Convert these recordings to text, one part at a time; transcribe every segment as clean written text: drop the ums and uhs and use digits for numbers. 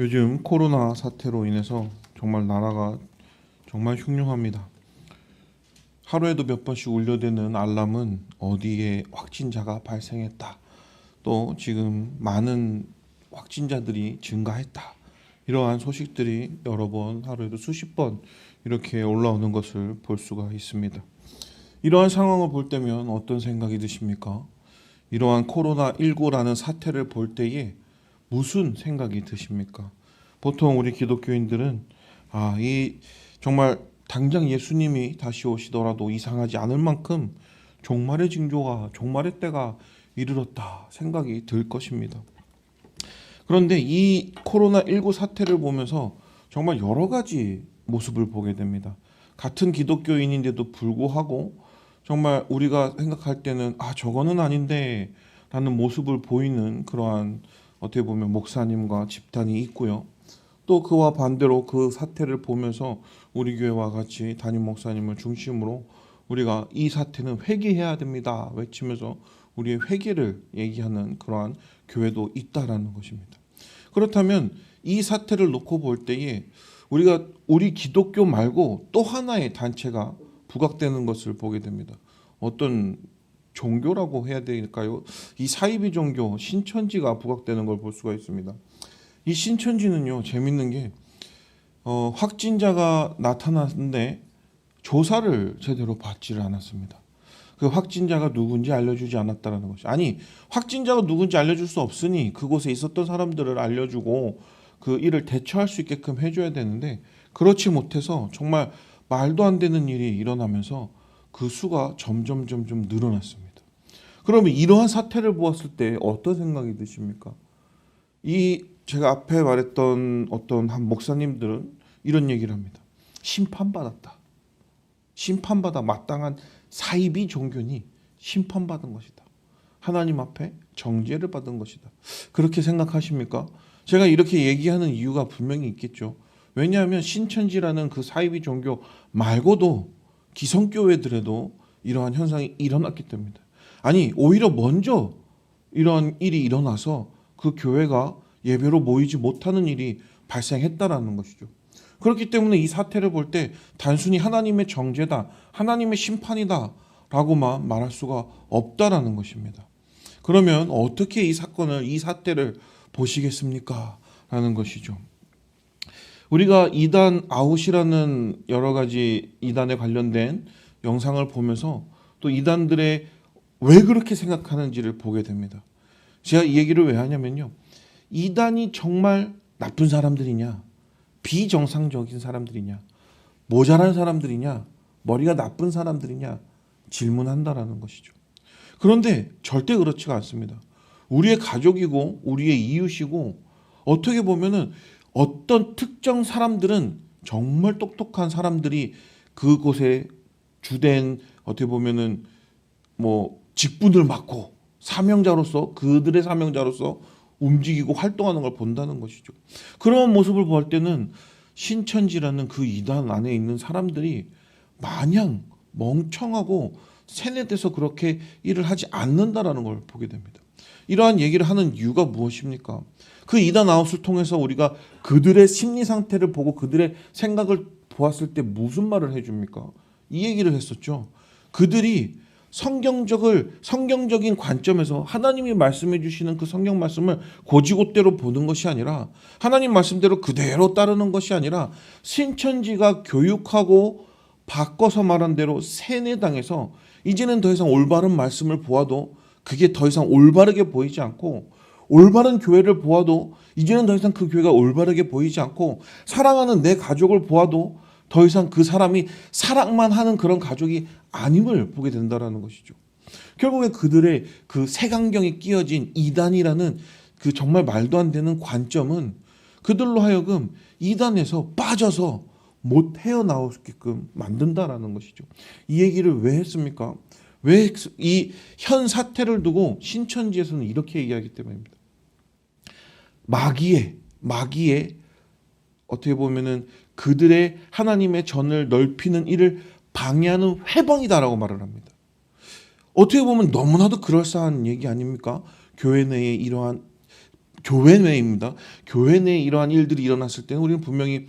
요즘 코로나 사태로 인해서 정말 나라가 정말 흉흉합니다. 하루에도 몇 번씩 울려대는 알람은 어디에 확진자가 발생했다. 또 지금 많은 확진자들이 증가했다. 이러한 소식들이 여러 번 하루에도 수십 번 이렇게 올라오는 것을 볼 수가 있습니다. 이러한 상황을 볼 때면 어떤 생각이 드십니까? 이러한 코로나19라는 사태를 볼 때에 무슨 생각이 드십니까? 보통 우리 기독교인들은 이 정말 당장 예수님이 다시 오시더라도 이상하지 않을 만큼 종말의 징조가 종말의 때가 이르렀다 생각이 들 것입니다. 그런데 이 코로나19 사태를 보면서 정말 여러 가지 모습을 보게 됩니다. 같은 기독교인인데도 불구하고 정말 우리가 생각할 때는 저거는 아닌데 라는 모습을 보이는 그러한 어떻게 보면 목사님과 집단이 있고요. 또 그와 반대로 그 사태를 보면서 우리 교회와 같이 담임 목사님을 중심으로 우리가 이 사태는 회개해야 됩니다 외치면서 우리의 회개를 얘기하는 그러한 교회도 있다라는 것입니다. 그렇다면 이 사태를 놓고 볼 때에 우리가 우리 기독교 말고 또 하나의 단체가 부각되는 것을 보게 됩니다. 어떤 종교라고 해야 될까요? 이 사이비 종교 신천지가 부각되는 걸 볼 수가 있습니다. 이 신천지는요, 재밌는 게 확진자가 나타났는데 조사를 제대로 받지를 않았습니다. 그 확진자가 누군지 알려주지 않았다는 것이, 아니 확진자가 누군지 알려줄 수 없으니 그곳에 있었던 사람들을 알려주고 그 일을 대처할 수 있게끔 해줘야 되는데 그렇지 못해서 정말 말도 안 되는 일이 일어나면서 그 수가 점점 늘어났습니다. 그러면 이러한 사태를 보았을 때 어떤 생각이 드십니까? 제가 앞에 말했던 어떤 한 목사님들은 이런 얘기를 합니다. 심판받았다. 심판받아 마땅한 사이비 종교니 심판받은 것이다. 하나님 앞에 정죄를 받은 것이다. 그렇게 생각하십니까? 제가 이렇게 얘기하는 이유가 분명히 있겠죠. 왜냐하면 신천지라는 그 사이비 종교 말고도 기성교회들에도 이러한 현상이 일어났기 때문입니다. 아니 오히려 먼저 이런 일이 일어나서 그 교회가 예배로 모이지 못하는 일이 발생했다라는 것이죠. 그렇기 때문에 이 사태를 볼 때 단순히 하나님의 정죄다, 하나님의 심판이다 라고만 말할 수가 없다라는 것입니다. 그러면 어떻게 이 사태를 보시겠습니까? 라는 것이죠. 우리가 이단 아웃이라는 여러 가지 이단에 관련된 영상을 보면서 또 이단들의 왜 그렇게 생각하는지를 보게 됩니다. 제가 이 얘기를 왜 하냐면요. 이단이 정말 나쁜 사람들이냐, 비정상적인 사람들이냐, 모자란 사람들이냐, 머리가 나쁜 사람들이냐 질문한다라는 것이죠. 그런데 절대 그렇지가 않습니다. 우리의 가족이고 우리의 이웃이고 어떻게 보면은 어떤 특정 사람들은 정말 똑똑한 사람들이 그곳에 주된 어떻게 보면은 직분을 맡고 그들의 사명자로서 움직이고 활동하는 걸 본다는 것이죠. 그런 모습을 볼 때는 신천지라는 그 이단 안에 있는 사람들이 마냥 멍청하고 세뇌돼서 그렇게 일을 하지 않는다라는 걸 보게 됩니다. 이러한 얘기를 하는 이유가 무엇입니까? 그 이단 아웃을 통해서 우리가 그들의 심리 상태를 보고 그들의 생각을 보았을 때 무슨 말을 해줍니까? 이 얘기를 했었죠. 그들이 성경적인 관점에서 하나님이 말씀해 주시는 그 성경 말씀을 곧이곧대로 보는 것이 아니라 하나님 말씀대로 그대로 따르는 것이 아니라 신천지가 교육하고 바꿔서 말한 대로 세뇌당해서 이제는 더 이상 올바른 말씀을 보아도 그게 더 이상 올바르게 보이지 않고 올바른 교회를 보아도 이제는 더 이상 그 교회가 올바르게 보이지 않고 사랑하는 내 가족을 보아도 더 이상 그 사람이 사랑만 하는 그런 가족이 아님을 보게 된다라는 것이죠. 결국에 그들의 그 색안경이 끼어진 이단이라는 그 정말 말도 안 되는 관점은 그들로 하여금 이단에서 빠져서 못 헤어나오게끔 만든다라는 것이죠. 이 얘기를 왜 했습니까? 왜 이 현 사태를 두고 신천지에서는 이렇게 얘기하기 때문입니다. 마귀의 어떻게 보면은 그들의 하나님의 전을 넓히는 일을 방해하는 회방이다라고 말을 합니다. 어떻게 보면 너무나도 그럴싸한 얘기 아닙니까? 교회 내에 이러한 교회 내입니다. 교회 내에 이러한 일들이 일어났을 때는 우리는 분명히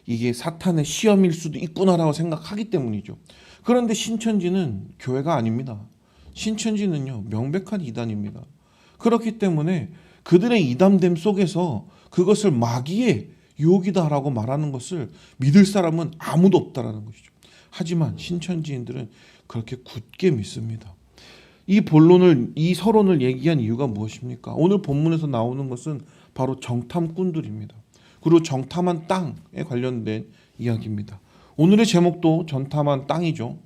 이게 사탄의 시험일 수도 있구나라고 생각하기 때문이죠. 그런데 신천지는 교회가 아닙니다. 신천지는요, 명백한 이단입니다. 그렇기 때문에 그들의 이단됨 속에서 그것을 마귀의 유혹이다라고 말하는 것을 믿을 사람은 아무도 없다라는 것이죠. 하지만 신천지인들은 그렇게 굳게 믿습니다. 이 서론을 얘기한 이유가 무엇입니까? 오늘 본문에서 나오는 것은 바로 정탐꾼들입니다. 그리고 정탐한 땅에 관련된 이야기입니다. 오늘의 제목도 정탐한 땅이죠.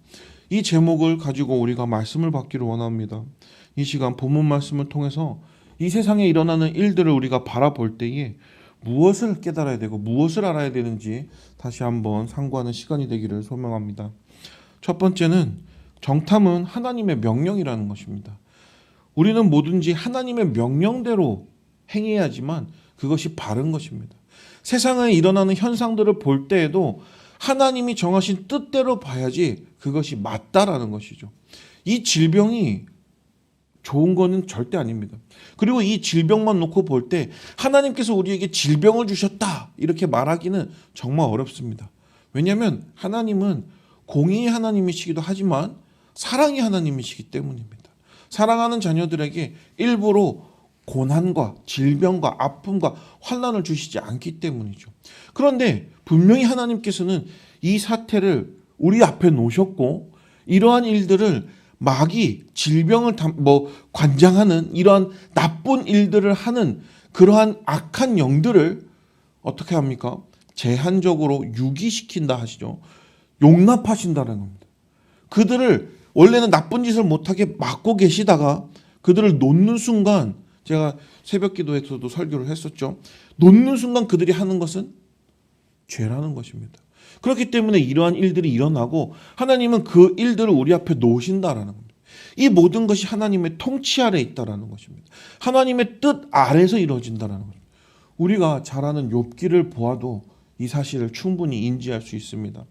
이 제목을 가지고 우리가 말씀을 받기를 원합니다. 이 시간 본문 말씀을 통해서 이 세상에 일어나는 일들을 우리가 바라볼 때에 무엇을 깨달아야 되고 무엇을 알아야 되는지 다시 한번 상고하는 시간이 되기를 소망합니다. 첫 번째는 정탐은 하나님의 명령이라는 것입니다. 우리는 뭐든지 하나님의 명령대로 행해야지만 그것이 바른 것입니다. 세상에 일어나는 현상들을 볼 때에도 하나님이 정하신 뜻대로 봐야지 그것이 맞다라는 것이죠. 이 질병이 좋은 거는 절대 아닙니다. 그리고 이 질병만 놓고 볼 때 하나님께서 우리에게 질병을 주셨다 이렇게 말하기는 정말 어렵습니다. 왜냐하면 하나님은 공의의 하나님이시기도 하지만 사랑의 하나님이시기 때문입니다. 사랑하는 자녀들에게 일부러 고난과 질병과 아픔과 환난을 주시지 않기 때문이죠. 그런데 분명히 하나님께서는 이 사태를 우리 앞에 놓으셨고 이러한 일들을 마귀, 질병을 관장하는 이러한 나쁜 일들을 하는 그러한 악한 영들을 어떻게 합니까? 제한적으로 유기시킨다 하시죠. 용납하신다는 겁니다. 그들을 원래는 나쁜 짓을 못하게 막고 계시다가 그들을 놓는 순간, 제가 새벽 기도에서도 설교를 했었죠. 놓는 순간 그들이 하는 것은 죄라는 것입니다. 그렇기 때문에 이러한 일들이 일어나고 하나님은 그 일들을 우리 앞에 놓으신다라는 겁니다. 이 모든 것이 하나님의 통치 아래 있다라는 것입니다. 하나님의 뜻 아래서 이루어진다라는 것입니다. 우리가 잘 아는 욥기를 보아도 이 사실을 충분히 인지할 수 있습니다.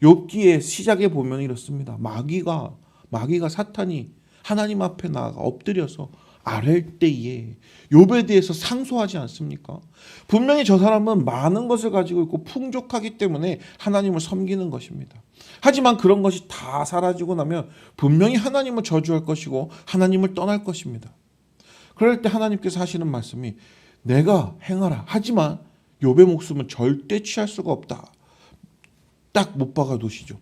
욥기의 시작에 보면 이렇습니다. 마귀가 사탄이 하나님 앞에 나아가 엎드려서 아랠 때에 욥에 대해서 상소하지 않습니까? 분명히 저 사람은 많은 것을 가지고 있고 풍족하기 때문에 하나님을 섬기는 것입니다. 하지만 그런 것이 다 사라지고 나면 분명히 하나님을 저주할 것이고 하나님을 떠날 것입니다. 그럴 때 하나님께서 하시는 말씀이 내가 행하라. 하지만 욥의 목숨은 절대 취할 수가 없다. 딱 못 박아 두시죠.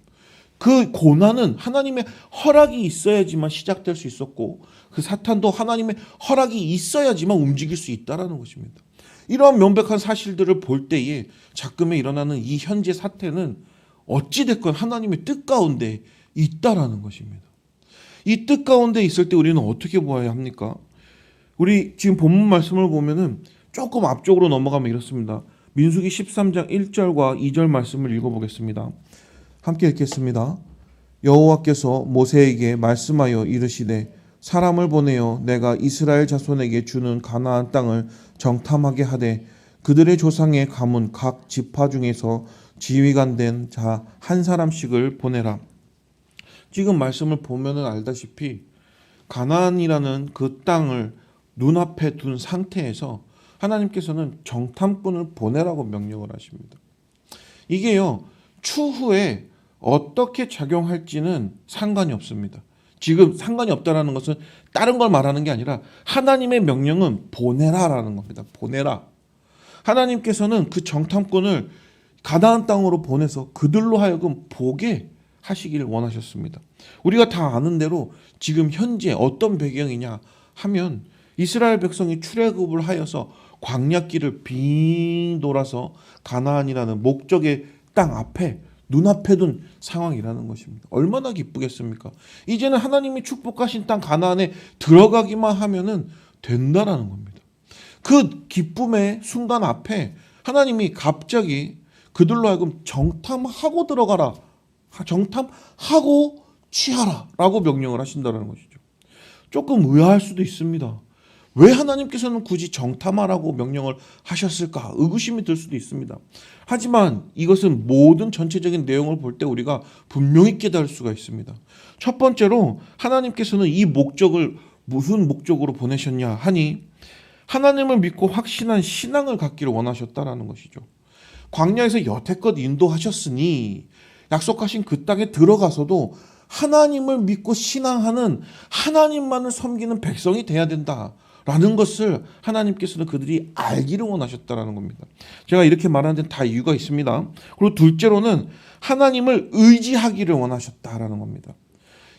그 고난은 하나님의 허락이 있어야지만 시작될 수 있었고 그 사탄도 하나님의 허락이 있어야지만 움직일 수 있다는 것입니다. 이러한 명백한 사실들을 볼 때에 작금에 일어나는 이 현재 사태는 어찌됐건 하나님의 뜻 가운데 있다라는 것입니다. 이 뜻 가운데 있을 때 우리는 어떻게 보아야 합니까? 우리 지금 본문 말씀을 보면은 조금 앞쪽으로 넘어가면 이렇습니다. 민수기 13장 1절과 2절 말씀을 읽어보겠습니다. 함께 읽겠습니다. 여호와께서 모세에게 말씀하여 이르시되 사람을 보내어 내가 이스라엘 자손에게 주는 가나안 땅을 정탐하게 하되 그들의 조상의 가문 각 지파 중에서 지휘관 된 자 한 사람씩을 보내라. 지금 말씀을 보면은 알다시피 가나안이라는 그 땅을 눈앞에 둔 상태에서 하나님께서는 정탐꾼을 보내라고 명령을 하십니다. 이게요, 추후에 어떻게 작용할지는 상관이 없습니다. 지금 상관이 없다라는 것은 다른 걸 말하는 게 아니라 하나님의 명령은 보내라라는 겁니다. 보내라. 하나님께서는 그 정탐꾼을 가나안 땅으로 보내서 그들로 하여금 보게 하시기를 원하셨습니다. 우리가 다 아는 대로 지금 현재 어떤 배경이냐 하면 이스라엘 백성이 출애굽을 하여서 광야길을 빙 돌아서 가나안이라는 목적의 땅 앞에 눈앞에 둔 상황이라는 것입니다. 얼마나 기쁘겠습니까? 이제는 하나님이 축복하신 땅 가나안에 들어가기만 하면은 된다라는 겁니다. 그 기쁨의 순간 앞에 하나님이 갑자기 그들로 하여금 정탐하고 들어가라. 정탐하고 취하라 라고 명령을 하신다는 것이죠. 조금 의아할 수도 있습니다. 왜 하나님께서는 굳이 정탐하라고 명령을 하셨을까? 의구심이 들 수도 있습니다. 하지만 이것은 모든 전체적인 내용을 볼 때 우리가 분명히 깨달을 수가 있습니다. 첫 번째로 하나님께서는 이 목적을 무슨 목적으로 보내셨냐 하니 하나님을 믿고 확신한 신앙을 갖기를 원하셨다라는 것이죠. 광야에서 여태껏 인도하셨으니 약속하신 그 땅에 들어가서도 하나님을 믿고 신앙하는, 하나님만을 섬기는 백성이 돼야 된다라는 것을 하나님께서는 그들이 알기를 원하셨다라는 겁니다. 제가 이렇게 말하는 데는 다 이유가 있습니다. 그리고 둘째로는 하나님을 의지하기를 원하셨다라는 겁니다.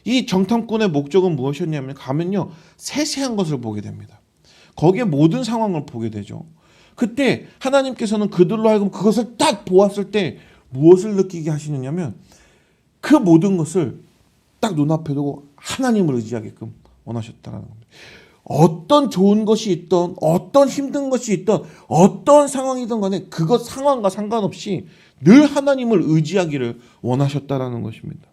이 정탐꾼의 목적은 무엇이었냐면 가면요, 세세한 것을 보게 됩니다. 거기에 모든 상황을 보게 되죠. 그때 하나님께서는 그들로 하여금 그것을 딱 보았을 때 무엇을 느끼게 하시느냐면 그 모든 것을 딱 눈앞에 두고 하나님을 의지하게끔 원하셨다는 겁니다. 어떤 좋은 것이 있던, 어떤 힘든 것이 있던, 어떤 상황이든 간에 그것 상황과 상관없이 늘 하나님을 의지하기를 원하셨다는 것입니다.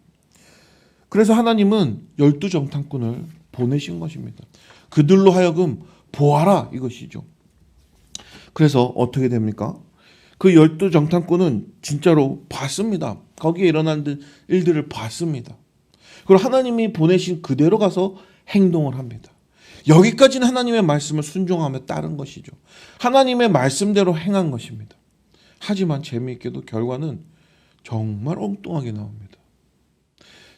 그래서 하나님은 12정탐꾼을 보내신 것입니다. 그들로 하여금 보아라 이것이죠. 그래서 어떻게 됩니까? 그 12정탐꾼은 진짜로 봤습니다. 거기에 일어난 일들을 봤습니다. 그리고 하나님이 보내신 그대로 가서 행동을 합니다. 여기까지는 하나님의 말씀을 순종하며 따른 것이죠. 하나님의 말씀대로 행한 것입니다. 하지만 재미있게도 결과는 정말 엉뚱하게 나옵니다.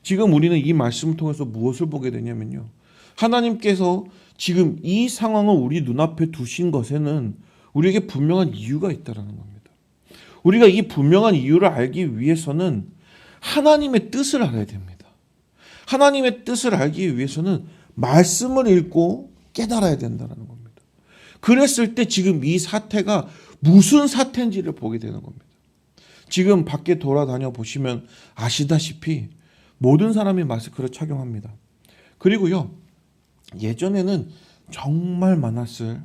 지금 우리는 이 말씀을 통해서 무엇을 보게 되냐면요, 하나님께서 지금 이 상황을 우리 눈앞에 두신 것에는 우리에게 분명한 이유가 있다는 겁니다. 우리가 이 분명한 이유를 알기 위해서는 하나님의 뜻을 알아야 됩니다. 하나님의 뜻을 알기 위해서는 말씀을 읽고 깨달아야 된다는 겁니다. 그랬을 때 지금 이 사태가 무슨 사태인지를 보게 되는 겁니다. 지금 밖에 돌아다녀 보시면 아시다시피 모든 사람이 마스크를 착용합니다. 그리고요, 예전에는 정말 많았을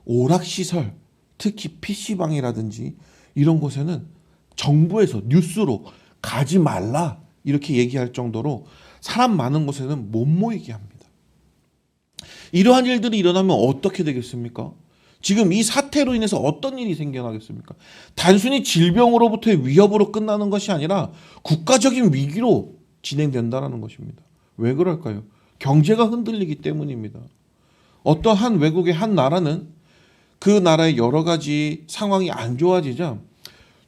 오락시설, 특히 PC방이라든지 이런 곳에는 정부에서 뉴스로 가지 말라 이렇게 얘기할 정도로 사람 많은 곳에는 못 모이게 합니다. 이러한 일들이 일어나면 어떻게 되겠습니까? 지금 이 사태로 인해서 어떤 일이 생겨나겠습니까? 단순히 질병으로부터의 위협으로 끝나는 것이 아니라 국가적인 위기로 진행된다는 것입니다. 왜 그럴까요? 경제가 흔들리기 때문입니다. 어떠한 외국의 한 나라는 그 나라의 여러 가지 상황이 안 좋아지자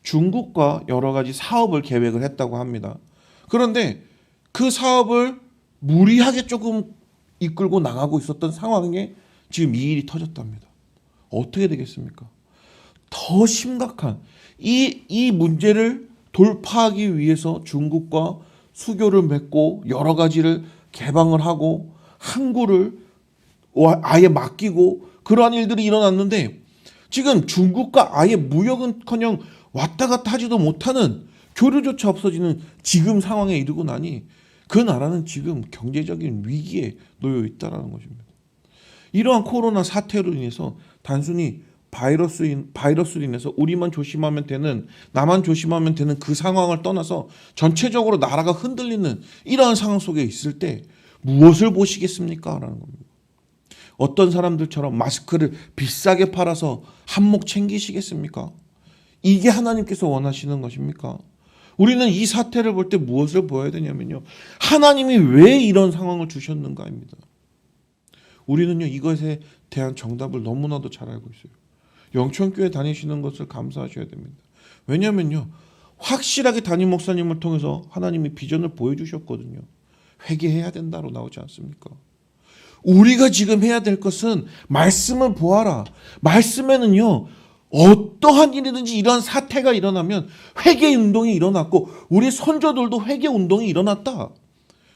중국과 여러 가지 사업을 계획을 했다고 합니다. 그런데 그 사업을 무리하게 조금 이끌고 나가고 있었던 상황에 지금 이 일이 터졌답니다. 어떻게 되겠습니까? 더 심각한 이 문제를 돌파하기 위해서 중국과 수교를 맺고 여러 가지를 개방을 하고 항구를 아예 맡기고 그러한 일들이 일어났는데 지금 중국과 아예 무역은커녕 왔다 갔다 하지도 못하는, 교류조차 없어지는 지금 상황에 이르고 나니 그 나라는 지금 경제적인 위기에 놓여 있다는 것입니다. 이러한 코로나 사태로 인해서 단순히 바이러스로 인해서 우리만 조심하면 되는, 나만 조심하면 되는 그 상황을 떠나서 전체적으로 나라가 흔들리는 이러한 상황 속에 있을 때 무엇을 보시겠습니까? 라는 겁니다. 어떤 사람들처럼 마스크를 비싸게 팔아서 한몫 챙기시겠습니까? 이게 하나님께서 원하시는 것입니까? 우리는 이 사태를 볼 때 무엇을 보아야 되냐면요, 하나님이 왜 이런 상황을 주셨는가입니다. 우리는요, 이것에 대한 정답을 너무나도 잘 알고 있어요. 영천교회 다니시는 것을 감사하셔야 됩니다. 왜냐하면요, 확실하게 담임 목사님을 통해서 하나님이 비전을 보여주셨거든요. 회개해야 된다로 나오지 않습니까? 우리가 지금 해야 될 것은 말씀을 보아라. 말씀에는요, 어떠한 일이든지 이러한 사태가 일어나면 회개 운동이 일어났고 우리 선조들도 회개 운동이 일어났다.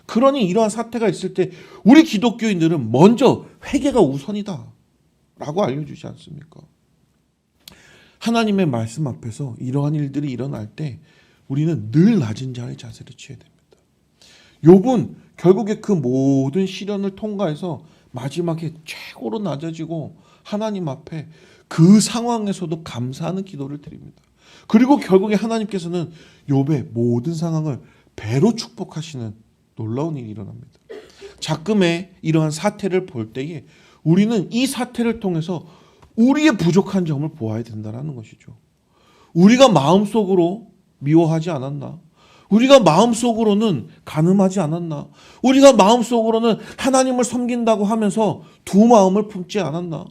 그러니 이러한 사태가 있을 때 우리 기독교인들은 먼저 회개가 우선이다 라고 알려주지 않습니까? 하나님의 말씀 앞에서 이러한 일들이 일어날 때 우리는 늘 낮은 자의 자세를 취해야 됩니다. 욥은 결국에 그 모든 시련을 통과해서 마지막에 최고로 낮아지고 하나님 앞에 그 상황에서도 감사하는 기도를 드립니다. 그리고 결국에 하나님께서는 욥의 모든 상황을 배로 축복하시는 놀라운 일이 일어납니다. 작금의 이러한 사태를 볼 때에 우리는 이 사태를 통해서 우리의 부족한 점을 보아야 된다는 것이죠. 우리가 마음속으로 미워하지 않았나? 우리가 마음속으로는 간음하지 않았나? 우리가 마음속으로는 하나님을 섬긴다고 하면서 두 마음을 품지 않았나?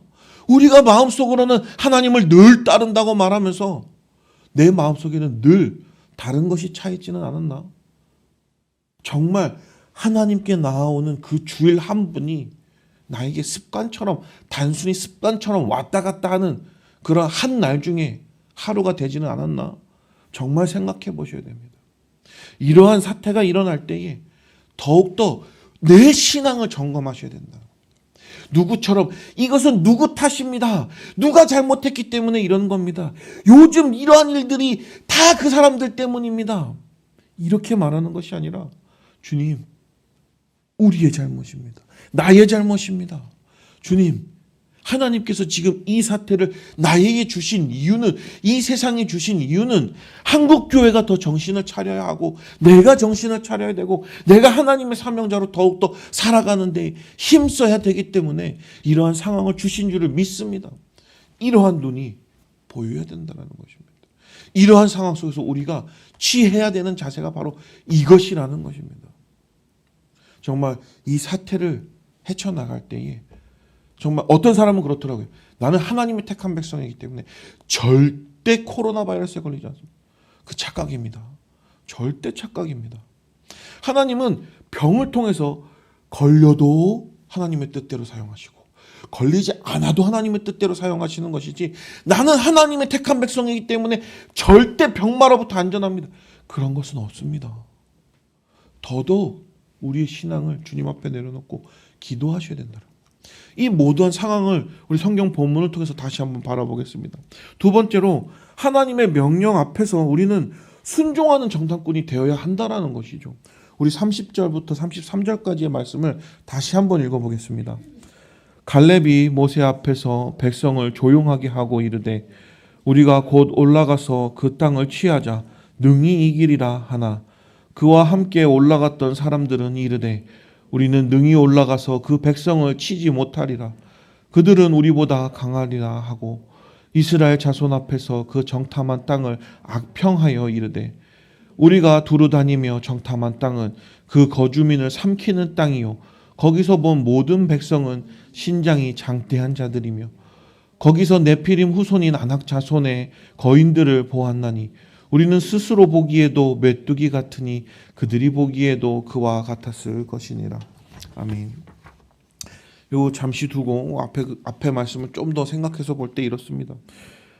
우리가 마음속으로는 하나님을 늘 따른다고 말하면서 내 마음속에는 늘 다른 것이 차 있지는 않았나? 정말 하나님께 나아오는 그 주일 한 분이 나에게 습관처럼, 단순히 습관처럼 왔다 갔다 하는 그런 한 날 중에 하루가 되지는 않았나? 정말 생각해 보셔야 됩니다. 이러한 사태가 일어날 때에 더욱더 내 신앙을 점검하셔야 된다. 누구처럼 이것은 누구 탓입니다. 누가 잘못했기 때문에 이런 겁니다. 요즘 이러한 일들이 다 그 사람들 때문입니다. 이렇게 말하는 것이 아니라 주님, 우리의 잘못입니다. 나의 잘못입니다. 주님, 하나님께서 지금 이 사태를 나에게 주신 이유는, 이 세상에 주신 이유는 한국교회가 더 정신을 차려야 하고 내가 정신을 차려야 되고 내가 하나님의 사명자로 더욱더 살아가는 데 힘써야 되기 때문에 이러한 상황을 주신 줄을 믿습니다. 이러한 눈이 보여야 된다는 것입니다. 이러한 상황 속에서 우리가 취해야 되는 자세가 바로 이것이라는 것입니다. 정말 이 사태를 헤쳐나갈 때에 정말 어떤 사람은 그렇더라고요. 나는 하나님의 택한 백성이기 때문에 절대 코로나 바이러스에 걸리지 않습니다. 그 착각입니다. 절대 착각입니다. 하나님은 병을 통해서 걸려도 하나님의 뜻대로 사용하시고 걸리지 않아도 하나님의 뜻대로 사용하시는 것이지, 나는 하나님의 택한 백성이기 때문에 절대 병마로부터 안전합니다, 그런 것은 없습니다. 더더욱 우리의 신앙을 주님 앞에 내려놓고 기도하셔야 된다. 이 모든 상황을 우리 성경 본문을 통해서 다시 한번 바라보겠습니다. 두 번째로, 하나님의 명령 앞에서 우리는 순종하는 정탐꾼이 되어야 한다라는 것이죠. 우리 30절부터 33절까지의 말씀을 다시 한번 읽어보겠습니다. 갈렙이 모세 앞에서 백성을 조용하게 하고 이르되 우리가 곧 올라가서 그 땅을 취하자 능히 이기리라 하나, 그와 함께 올라갔던 사람들은 이르되 우리는 능히 올라가서 그 백성을 치지 못하리라. 그들은 우리보다 강하리라 하고 이스라엘 자손 앞에서 그 정탐한 땅을 악평하여 이르되 우리가 두루 다니며 정탐한 땅은 그 거주민을 삼키는 땅이요 거기서 본 모든 백성은 신장이 장대한 자들이며 거기서 네피림 후손인 아낙 자손의 거인들을 보았나니 우리는 스스로 보기에도 메뚜기 같으니 그들이 보기에도 그와 같았을 것이니라. 아멘. 요 잠시 두고 앞에 말씀을 좀 더 생각해서 볼 때 이렇습니다.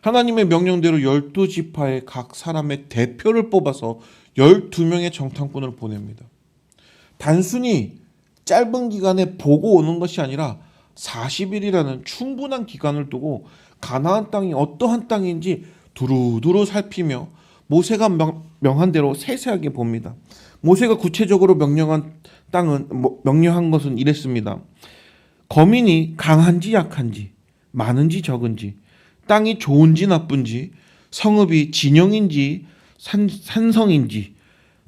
하나님의 명령대로 12지파의 각 사람의 대표를 뽑아서 12명의 정탐꾼을 보냅니다. 단순히 짧은 기간에 보고 오는 것이 아니라 40일이라는 충분한 기간을 두고 가나안 땅이 어떠한 땅인지 두루두루 살피며 모세가 명한 대로 세세하게 봅니다. 모세가 구체적으로 명령한 것은 이랬습니다. 거민이 강한지 약한지, 많은지 적은지, 땅이 좋은지 나쁜지, 성읍이 진영인지 산성인지,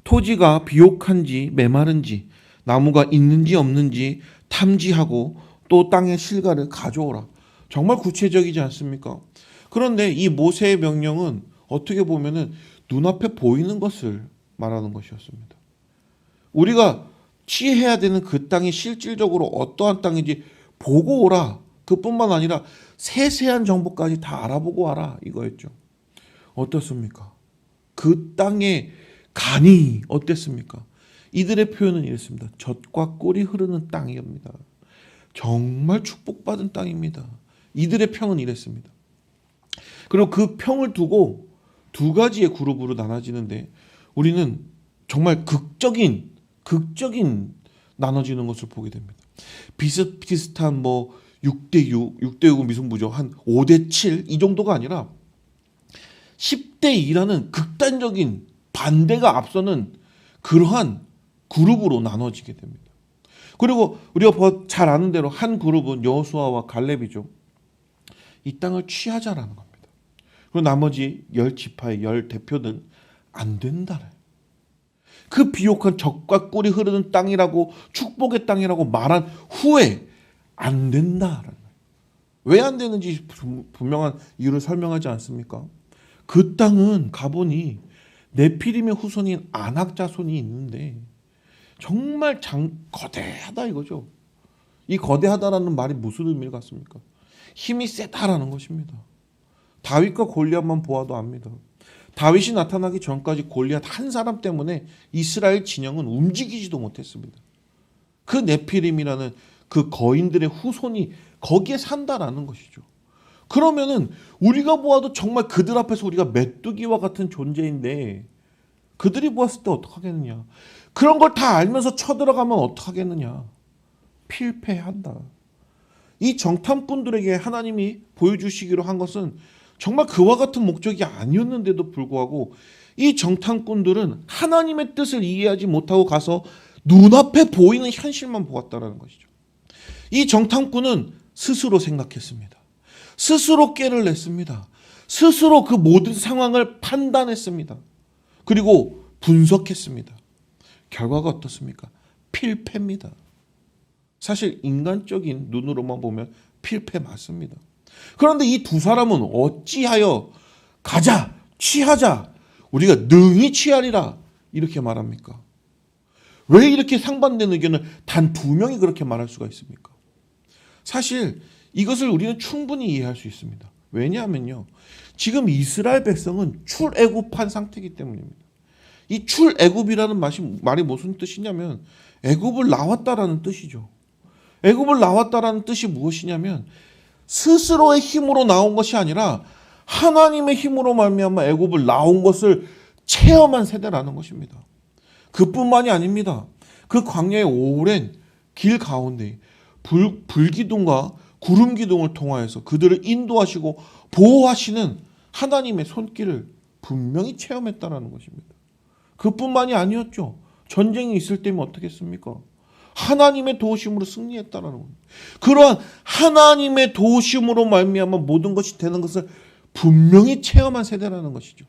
토지가 비옥한지 메마른지, 나무가 있는지 없는지 탐지하고 또 땅의 실과를 가져오라. 정말 구체적이지 않습니까? 그런데 이 모세의 명령은 어떻게 보면은 눈앞에 보이는 것을 말하는 것이었습니다. 우리가 취해야 되는 그 땅이 실질적으로 어떠한 땅인지 보고 오라. 그뿐만 아니라 세세한 정보까지 다 알아보고 와라, 이거였죠. 어떻습니까? 그 땅의 간이 어땠습니까? 이들의 표현은 이랬습니다. 젖과 꿀이 흐르는 땅이옵니다. 정말 축복받은 땅입니다. 이들의 평은 이랬습니다. 그리고 그 평을 두고 두 가지의 그룹으로 나눠지는데 우리는 정말 극적인 나눠지는 것을 보게 됩니다. 비슷비슷한 6대6, 6대6은 미승부죠. 한 5대7 이 정도가 아니라 10대2라는 극단적인 반대가 앞서는 그러한 그룹으로 나눠지게 됩니다. 그리고 우리가 잘 아는 대로 한 그룹은 여호수아와 갈렙이죠. 이 땅을 취하자라는 겁니다. 그리고 나머지 10지파의 10대표는 안 된다. 그 비옥한 젖과 꿀이 흐르는 땅이라고, 축복의 땅이라고 말한 후에 안 된다. 왜 안 되는지 분명한 이유를 설명하지 않습니까? 그 땅은 가보니 네피림의 후손인 아낙 자손이 있는데 정말 거대하다 이거죠. 이 거대하다라는 말이 무슨 의미를 갖습니까? 힘이 세다라는 것입니다. 다윗과 골리앗만 보아도 압니다. 다윗이 나타나기 전까지 골리앗 한 사람 때문에 이스라엘 진영은 움직이지도 못했습니다. 그 네피림이라는 그 거인들의 후손이 거기에 산다라는 것이죠. 그러면은 우리가 보아도 정말 그들 앞에서 우리가 메뚜기와 같은 존재인데 그들이 보았을 때 어떡하겠느냐. 그런 걸 다 알면서 쳐들어가면 어떡하겠느냐. 필패한다. 이 정탐꾼들에게 하나님이 보여주시기로 한 것은 정말 그와 같은 목적이 아니었는데도 불구하고 이 정탐꾼들은 하나님의 뜻을 이해하지 못하고 가서 눈앞에 보이는 현실만 보았다는 것이죠. 이 정탐꾼은 스스로 생각했습니다. 스스로 꾀를 냈습니다. 스스로 그 모든 상황을 판단했습니다. 그리고 분석했습니다. 결과가 어떻습니까? 필패입니다. 사실 인간적인 눈으로만 보면 필패 맞습니다. 그런데 이 두 사람은 어찌하여 가자, 취하자, 우리가 능히 취하리라 이렇게 말합니까? 왜 이렇게 상반된 의견을 단 두 명이 그렇게 말할 수가 있습니까? 사실 이것을 우리는 충분히 이해할 수 있습니다. 왜냐하면요, 지금 이스라엘 백성은 출애굽한 상태이기 때문입니다. 이 출애굽이라는 말이 무슨 뜻이냐면 애굽을 나왔다라는 뜻이죠. 애굽을 나왔다라는 뜻이 무엇이냐면 스스로의 힘으로 나온 것이 아니라 하나님의 힘으로 말미암아 애굽을 나온 것을 체험한 세대라는 것입니다. 그뿐만이 아닙니다. 그 광야의 오랜 길 가운데 불기둥과 구름기둥을 통하여서 그들을 인도하시고 보호하시는 하나님의 손길을 분명히 체험했다는 것입니다. 그뿐만이 아니었죠. 전쟁이 있을 때면 어떻겠습니까? 하나님의 도우심으로 승리했다는 겁니다. 그러한 하나님의 도우심으로 말미암아 모든 것이 되는 것을 분명히 체험한 세대라는 것이죠.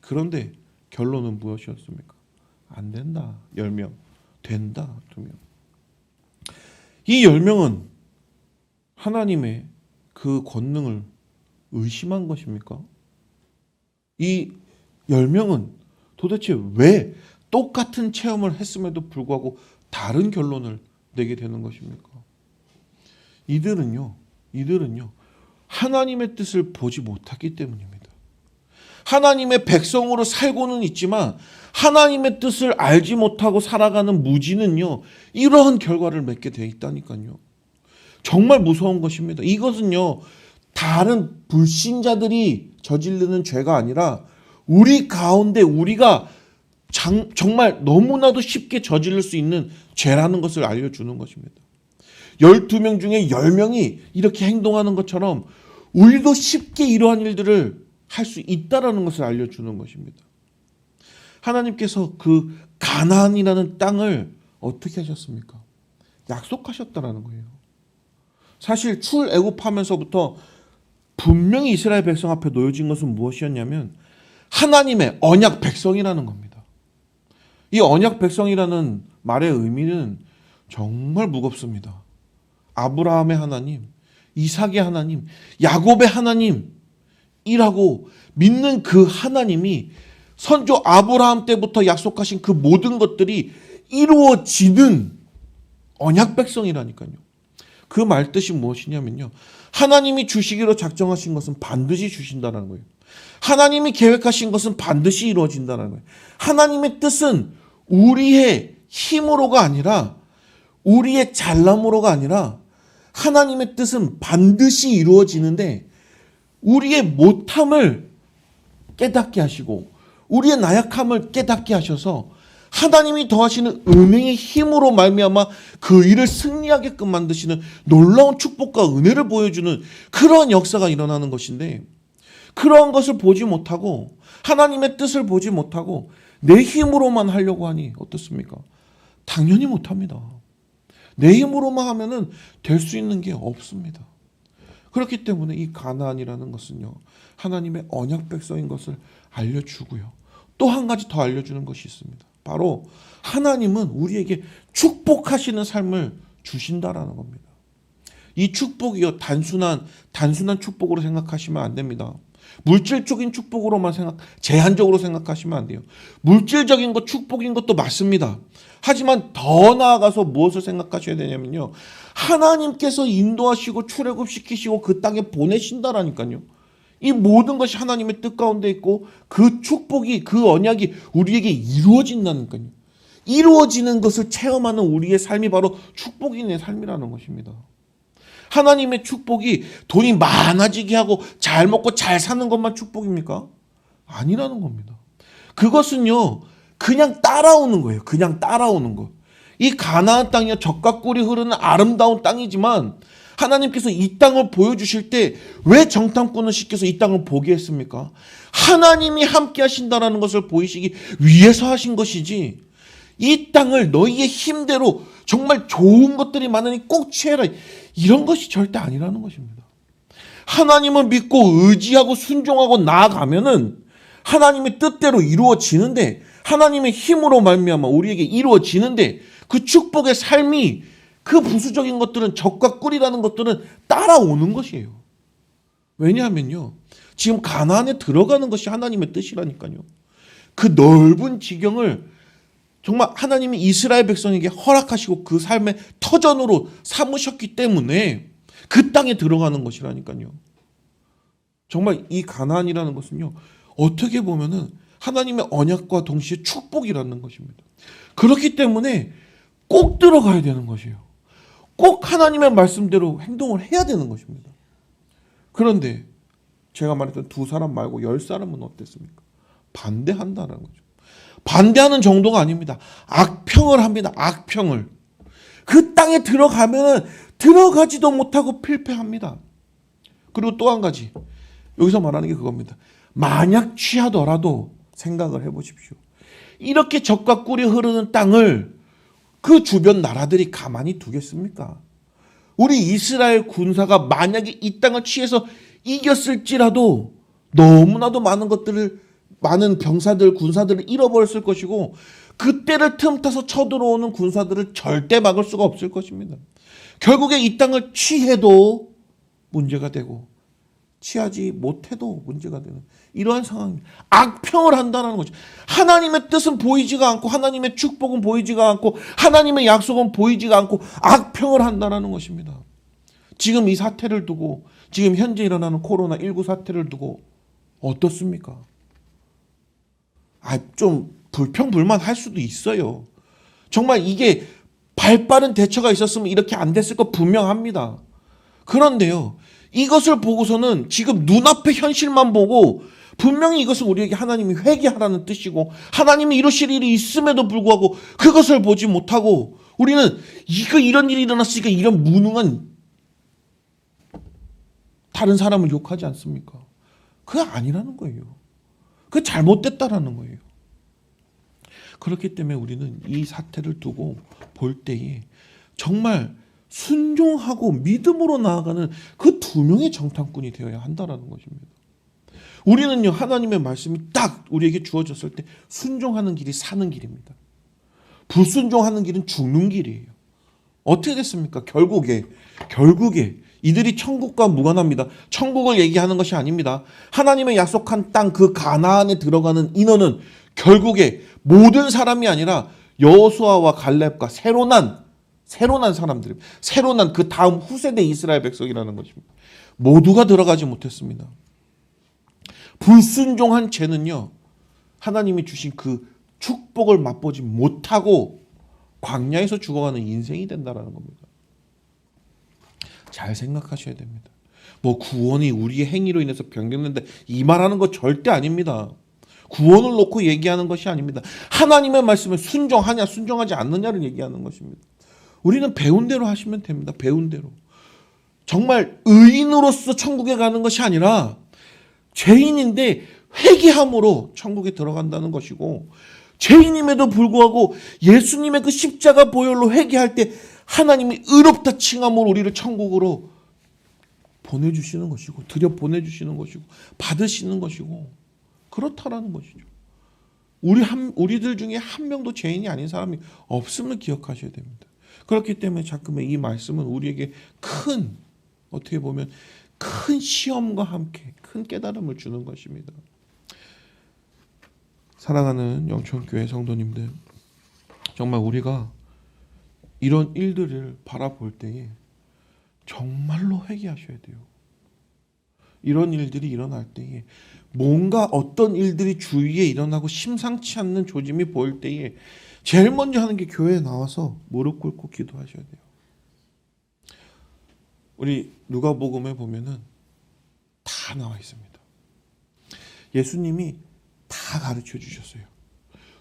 그런데 결론은 무엇이었습니까? 안 된다. 10명. 된다. 2명. 이 10명은 하나님의 그 권능을 의심한 것입니까? 이 10명은 도대체 왜 똑같은 체험을 했음에도 불구하고 다른 결론을 내게 되는 것입니까? 이들은요, 하나님의 뜻을 보지 못했기 때문입니다. 하나님의 백성으로 살고는 있지만 하나님의 뜻을 알지 못하고 살아가는 무지는요, 이러한 결과를 맺게 돼 있다니까요. 정말 무서운 것입니다. 이것은요, 다른 불신자들이 저지르는 죄가 아니라 우리 가운데 우리가 정말 너무나도 쉽게 저지를 수 있는 죄라는 것을 알려주는 것입니다. 12명 중에 10명이 이렇게 행동하는 것처럼 우리도 쉽게 이러한 일들을 할 수 있다는 것을 알려주는 것입니다. 하나님께서 그 가나안이라는 땅을 어떻게 하셨습니까? 약속하셨다는 거예요. 사실 출애굽하면서부터 분명히 이스라엘 백성 앞에 놓여진 것은 무엇이었냐면 하나님의 언약 백성이라는 겁니다. 이 언약 백성이라는 말의 의미는 정말 무겁습니다. 아브라함의 하나님, 이삭의 하나님, 야곱의 하나님이라고 믿는 그 하나님이 선조 아브라함 때부터 약속하신 그 모든 것들이 이루어지는 언약 백성이라니까요. 그 말 뜻이 무엇이냐면요, 하나님이 주시기로 작정하신 것은 반드시 주신다는 거예요. 하나님이 계획하신 것은 반드시 이루어진다는 거예요. 하나님의 뜻은 우리의 힘으로가 아니라 우리의 잘남으로가 아니라 하나님의 뜻은 반드시 이루어지는데 우리의 못함을 깨닫게 하시고 우리의 나약함을 깨닫게 하셔서 하나님이 더하시는 은혜의 힘으로 말미암아 그 일을 승리하게끔 만드시는 놀라운 축복과 은혜를 보여주는 그러한 역사가 일어나는 것인데, 그러한 것을 보지 못하고 하나님의 뜻을 보지 못하고 내 힘으로만 하려고 하니 어떻습니까? 당연히 못합니다. 내 힘으로만 하면은 될 수 있는 게 없습니다. 그렇기 때문에 이 가나안이라는 것은요, 하나님의 언약 백성인 것을 알려주고요, 또 한 가지 더 알려주는 것이 있습니다. 바로 하나님은 우리에게 축복하시는 삶을 주신다라는 겁니다. 이 축복이요, 단순한 축복으로 생각하시면 안 됩니다. 물질적인 축복으로만 제한적으로 생각하시면 안 돼요. 물질적인 것, 축복인 것도 맞습니다. 하지만 더 나아가서 무엇을 생각하셔야 되냐면요. 하나님께서 인도하시고 출애굽시키시고 그 땅에 보내신다라니까요. 이 모든 것이 하나님의 뜻 가운데 있고 그 축복이, 그 언약이 우리에게 이루어진다니까요. 이루어지는 것을 체험하는 우리의 삶이 바로 축복인의 삶이라는 것입니다. 하나님의 축복이 돈이 많아지게 하고 잘 먹고 잘 사는 것만 축복입니까? 아니라는 겁니다. 그것은요, 그냥 따라오는 거예요. 그냥 따라오는 거. 이 가나안 땅이요, 젖과 꿀이 흐르는 아름다운 땅이지만 하나님께서 이 땅을 보여주실 때 왜 정탐꾼을 시켜서 이 땅을 보게 했습니까? 하나님이 함께 하신다는 것을 보이시기 위해서 하신 것이지, 이 땅을 너희의 힘대로 정말 좋은 것들이 많으니 꼭 취해라, 이런 것이 절대 아니라는 것입니다. 하나님을 믿고 의지하고 순종하고 나아가면은 하나님의 뜻대로 이루어지는데, 하나님의 힘으로 말미암아 우리에게 이루어지는데, 그 축복의 삶이, 그 부수적인 것들은, 젖과 꿀이라는 것들은 따라오는 것이에요. 왜냐하면요, 지금 가나안에 들어가는 것이 하나님의 뜻이라니까요. 그 넓은 지경을 정말 하나님이 이스라엘 백성에게 허락하시고 그 삶의 터전으로 삼으셨기 때문에 그 땅에 들어가는 것이라니까요. 정말 이 가나안이라는 것은요, 어떻게 보면은 하나님의 언약과 동시에 축복이라는 것입니다. 그렇기 때문에 꼭 들어가야 되는 것이에요. 꼭 하나님의 말씀대로 행동을 해야 되는 것입니다. 그런데 제가 말했던 2사람 말고 10사람은 어땠습니까? 반대한다는 거죠. 반대하는 정도가 아닙니다. 악평을 합니다. 악평을. 그 땅에 들어가면은 들어가지도 못하고 필패합니다. 그리고 또 한 가지, 여기서 말하는 게 그겁니다. 만약 취하더라도 생각을 해보십시오. 이렇게 젖과 꿀이 흐르는 땅을 그 주변 나라들이 가만히 두겠습니까? 우리 이스라엘 군사가 만약에 이 땅을 취해서 이겼을지라도 너무나도 많은 병사들, 군사들을 잃어버렸을 것이고, 그때를 틈타서 쳐들어오는 군사들을 절대 막을 수가 없을 것입니다. 결국에 이 땅을 취해도 문제가 되고 취하지 못해도 문제가 되는 이러한 상황입니다. 악평을 한다는 거죠. 하나님의 뜻은 보이지가 않고, 하나님의 축복은 보이지가 않고, 하나님의 약속은 보이지가 않고 악평을 한다는 것입니다. 지금 이 사태를 두고, 지금 현재 일어나는 코로나19 사태를 두고 어떻습니까? 좀 불평불만할 수도 있어요. 정말 이게 발빠른 대처가 있었으면 이렇게 안 됐을 거 분명합니다. 그런데요, 이것을 보고서는 지금 눈앞의 현실만 보고 분명히 이것은 우리에게 하나님이 회개하라는 뜻이고 하나님이 이루실 일이 있음에도 불구하고 그것을 보지 못하고 우리는 이런 일이 일어났으니까 이런 무능한 다른 사람을 욕하지 않습니까? 그게 아니라는 거예요. 그게 잘못됐다라는 거예요. 그렇기 때문에 우리는 이 사태를 두고 볼 때에 정말 순종하고 믿음으로 나아가는 그 2명의 정탐꾼이 되어야 한다라는 것입니다. 우리는요, 하나님의 말씀이 딱 우리에게 주어졌을 때 순종하는 길이 사는 길입니다. 불순종하는 길은 죽는 길이에요. 어떻게 됐습니까? 결국에 이들이 천국과 무관합니다. 천국을 얘기하는 것이 아닙니다. 하나님의 약속한 땅 그 가나안에 들어가는 인원은 결국에 모든 사람이 아니라 여호수아와 갈렙과 새로 난 사람들입니다. 새로 난 그 다음 후세대 이스라엘 백성이라는 것입니다. 모두가 들어가지 못했습니다. 불순종한 죄는요, 하나님이 주신 그 축복을 맛보지 못하고 광야에서 죽어가는 인생이 된다는 겁니다. 잘 생각하셔야 됩니다. 구원이 우리의 행위로 인해서 변경된다, 이 말하는 거 절대 아닙니다. 구원을 놓고 얘기하는 것이 아닙니다. 하나님의 말씀에 순종하냐 순종하지 않느냐를 얘기하는 것입니다. 우리는 배운 대로 하시면 됩니다. 배운 대로. 정말 의인으로서 천국에 가는 것이 아니라 죄인인데 회개함으로 천국에 들어간다는 것이고, 죄인임에도 불구하고 예수님의 그 십자가 보혈로 회개할 때 하나님이 의롭다 칭함으로 우리를 천국으로 보내주시는 것이고, 들여보내주시는 것이고, 받으시는 것이고, 그렇다라는 것이죠. 우리들 중에 한 명도 죄인이 아닌 사람이 없음을 기억하셔야 됩니다. 그렇기 때문에 자꾸만 이 말씀은 우리에게 어떻게 보면 큰 시험과 함께 큰 깨달음을 주는 것입니다. 사랑하는 영천교회 성도님들, 정말 우리가 이런 일들을 바라볼 때에 정말로 회개하셔야 돼요. 이런 일들이 일어날 때에 뭔가 어떤 일들이 주위에 일어나고 심상치 않는 조짐이 보일 때에 제일 먼저 하는 게 교회에 나와서 무릎 꿇고 기도하셔야 돼요. 우리 누가복음에 보면은 다 나와 있습니다. 예수님이 다 가르쳐 주셨어요.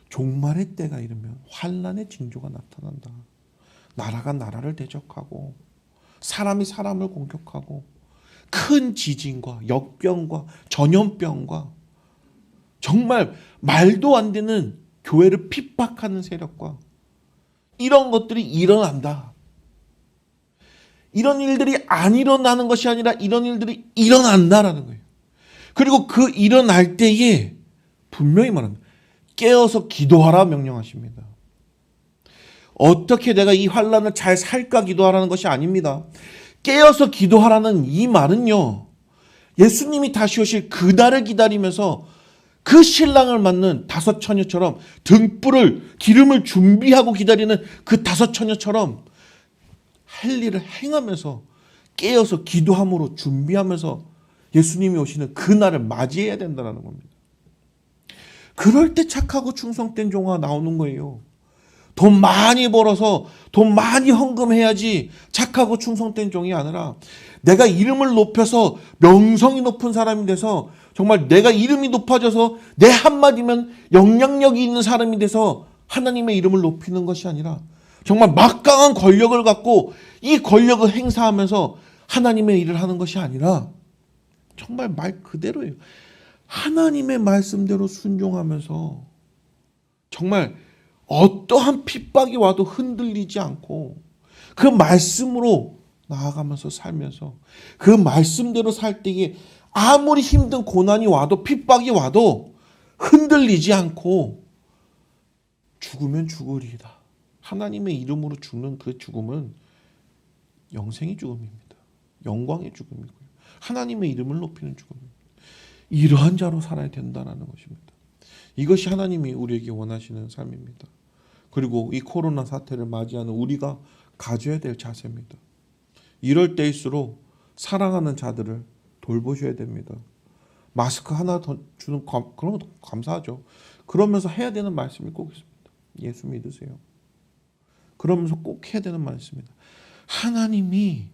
종말의 때가 이르면 환난의 징조가 나타난다. 나라가 나라를 대적하고 사람이 사람을 공격하고 큰 지진과 역병과 전염병과 정말 말도 안 되는 교회를 핍박하는 세력과 이런 것들이 일어난다. 이런 일들이 안 일어나는 것이 아니라 이런 일들이 일어난다라는 거예요. 그리고 그 일어날 때에 분명히 말합니다. 깨어서 기도하라 명령하십니다. 어떻게 내가 이 환난을 잘 살까 기도하라는 것이 아닙니다. 깨어서 기도하라는 이 말은요, 예수님이 다시 오실 그날을 기다리면서 그 신랑을 맞는 다섯 처녀처럼 등불을 기름을 준비하고 기다리는 그 다섯 처녀처럼 할 일을 행하면서 깨어서 기도함으로 준비하면서 예수님이 오시는 그날을 맞이해야 된다는 겁니다. 그럴 때 착하고 충성된 종아 나오는 거예요. 돈 많이 벌어서 돈 많이 헌금해야지 착하고 충성된 종이 아니라 내가 이름을 높여서 명성이 높은 사람이 돼서 정말 내가 이름이 높아져서 내 한마디면 영향력이 있는 사람이 돼서 하나님의 이름을 높이는 것이 아니라 정말 막강한 권력을 갖고 이 권력을 행사하면서 하나님의 일을 하는 것이 아니라 정말 말 그대로예요. 하나님의 말씀대로 순종하면서 정말 어떠한 핍박이 와도 흔들리지 않고 그 말씀으로 나아가면서 살면서 그 말씀대로 살 때에 아무리 힘든 고난이 와도 핍박이 와도 흔들리지 않고 죽으면 죽으리이다. 하나님의 이름으로 죽는 그 죽음은 영생의 죽음입니다. 영광의 죽음이고요. 하나님의 이름을 높이는 죽음입니다. 이러한 자로 살아야 된다는 것입니다. 이것이 하나님이 우리에게 원하시는 삶입니다. 그리고 이 코로나 사태를 맞이하는 우리가 가져야 될 자세입니다. 이럴 때일수록 사랑하는 자들을 돌보셔야 됩니다. 마스크 하나 더 주는 그런 것도 감사하죠. 그러면서 해야 되는 말씀이 꼭 있습니다. 예수 믿으세요. 그러면서 꼭 해야 되는 말씀입니다. 하나님이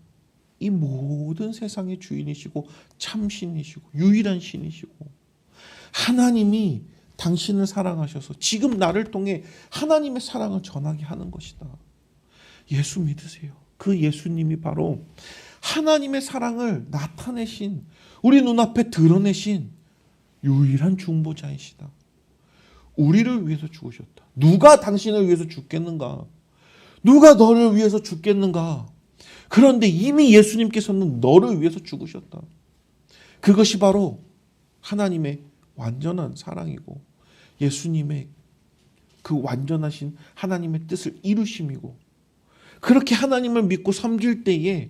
이 모든 세상의 주인이시고 참신이시고 유일한 신이시고 하나님이 당신을 사랑하셔서 지금 나를 통해 하나님의 사랑을 전하게 하는 것이다. 예수 믿으세요. 그 예수님이 바로 하나님의 사랑을 나타내신 우리 눈앞에 드러내신 유일한 중보자이시다. 우리를 위해서 죽으셨다. 누가 당신을 위해서 죽겠는가? 누가 너를 위해서 죽겠는가? 그런데 이미 예수님께서는 너를 위해서 죽으셨다. 그것이 바로 하나님의 완전한 사랑이고 예수님의 그 완전하신 하나님의 뜻을 이루심이고 그렇게 하나님을 믿고 섬길 때에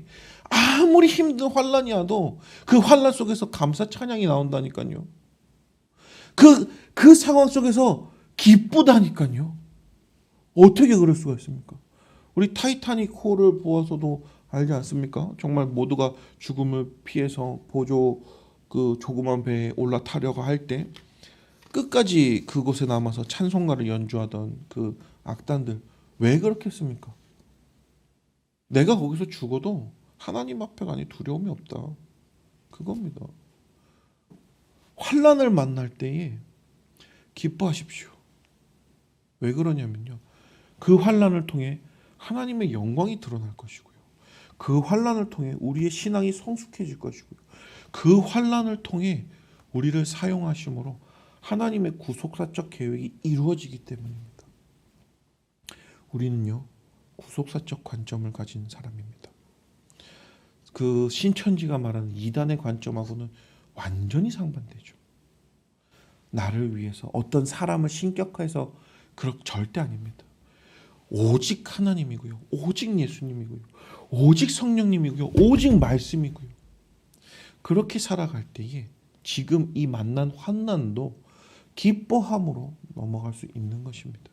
아무리 힘든 환난이 와도 그 환난 속에서 감사 찬양이 나온다니까요. 그 상황 속에서 기쁘다니까요. 어떻게 그럴 수가 있습니까? 우리 타이타닉호를 보아서도 알지 않습니까? 정말 모두가 죽음을 피해서 보조 그 조그만 배에 올라타려고 할 때 끝까지 그곳에 남아서 찬송가를 연주하던 그 악단들 왜 그렇게 했습니까? 내가 거기서 죽어도 하나님 앞에 가니 두려움이 없다. 그겁니다. 환난을 만날 때에 기뻐하십시오. 왜 그러냐면요. 그 환난을 통해 하나님의 영광이 드러날 것이고요. 그 환난을 통해 우리의 신앙이 성숙해질 것이고요. 그 환난을 통해 우리를 사용하심으로 하나님의 구속사적 계획이 이루어지기 때문입니다. 우리는요. 구속사적 관점을 가진 사람입니다. 그 신천지가 말하는 이단의 관점하고는 완전히 상반되죠. 나를 위해서 어떤 사람을 신격화해서 그렇게 절대 아닙니다. 오직 하나님이고요. 오직 예수님이고요. 오직 성령님이고요. 오직 말씀이고요. 그렇게 살아갈 때에 지금 이 만난 환난도 기뻐함으로 넘어갈 수 있는 것입니다.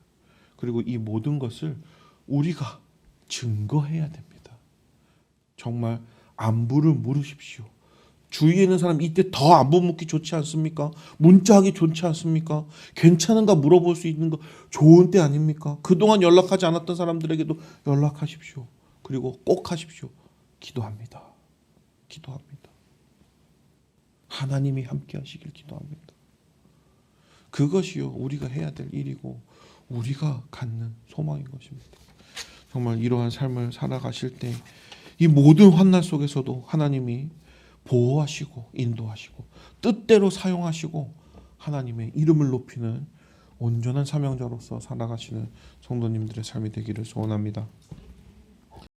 그리고 이 모든 것을 우리가 증거해야 됩니다. 정말 안부를 물으십시오. 주위에 있는 사람 이때 더 안부 묻기 좋지 않습니까? 문자하기 좋지 않습니까? 괜찮은가 물어볼 수 있는 거 좋은 때 아닙니까? 그동안 연락하지 않았던 사람들에게도 연락하십시오. 그리고 꼭 하십시오. 기도합니다. 기도합니다. 하나님이 함께 하시길 기도합니다. 그것이요 우리가 해야 될 일이고 우리가 갖는 소망인 것입니다. 정말 이러한 삶을 살아가실 때 이 모든 환난 속에서도 하나님이 보호하시고 인도하시고 뜻대로 사용하시고 하나님의 이름을 높이는 온전한 사명자로서 살아가시는 성도님들의 삶이 되기를 소원합니다.